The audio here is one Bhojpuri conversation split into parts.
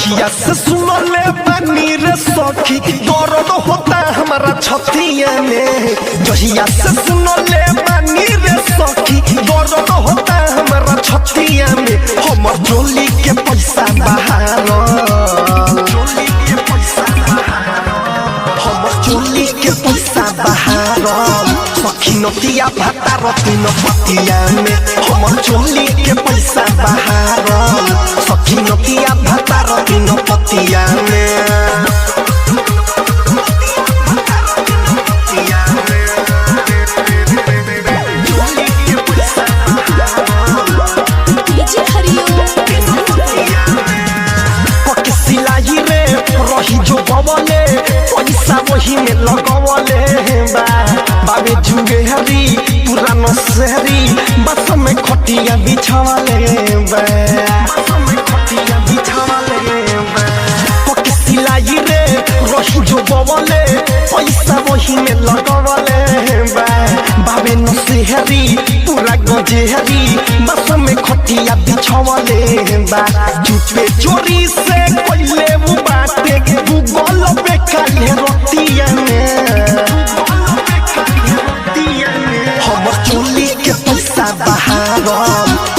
जहिया से सुनले बानी रे सखी दर्द होता हमारा छतिया में। जहिया से सुनले बानी रे सखी दर्द होता हमारा छतिया में। हमर चोली के पैसा बहार, चोली के पैसा बहार, हमर चोली के पैसा बहार। सखी नतिया भाता रतिन पतिया में। हमर चोली के पैसा बहार, सखी नतिया भाता रतिन पतिया में। सिलाई रे रही जो बवले पैसा वही में लगवले बा। बाबे जुगे हरी पुरानो शहरी बस में खटिया बिछावले बा, बस में खटिया बिछावले बा। सिलाई रे रही जो बवले पैसा वही में लगवले बा। बाबे न शहरी पूरा गजेहरी बस में खटिया बिछावले बा। चुपे चोरी से पहले वो बाटे गूगल पे काले रोटिया में। हमर चोली के पैसा बहार,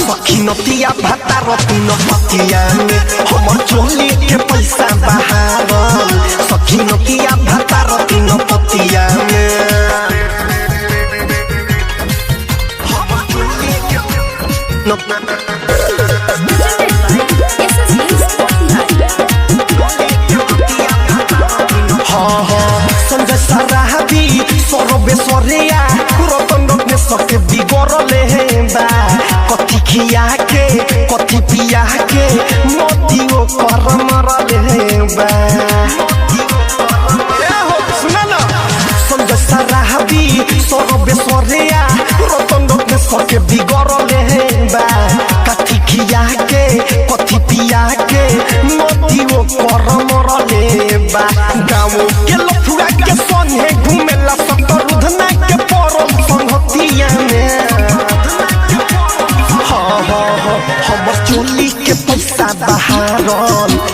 सखी नतिया भाता रतिन पतिया में। हमर चोली के पैसा बहार, सखी नतिया भाता रतिन पतिया में। हमर चोली के संजय सराहबी सरबेश्वरिया रतन सके बिगड़ले बा। कथी खिया के कथी पिया के मोतियो कर मरले बा। सुना ना संजय सराहबी सरबेश्वरिया रतन सके बिगड़ले बा। कथी खिया के कथी पिया के मोतियो कर मरले बा। गाँव के लफुआ के संगे घूमेला सतरुधना के परम संगतिया में। हमर चोली के पैसा बहार,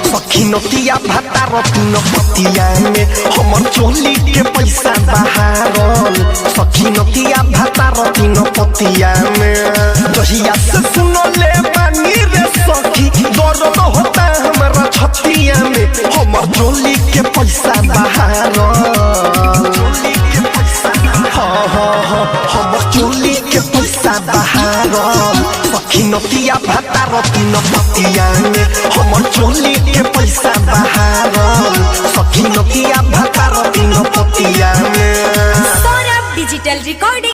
सखी नतिया भाता रतिन पतिया में। हमर चोली के पैसा बहार, सखी नतिया भाता रतिन पतिया में। जहिया से सुनले बानी रे सखी दर्द होता हमारा छतिया में। हमर चोली के पैसा बहार, चोली के पैसा हमर चोली के पैसा बहार, सखी नतिया भाता रतिन पतिया में। हमर चोली के पैसा बहार, सखी नतिया भाता रतिन पतिया में। Saurabh digital recording.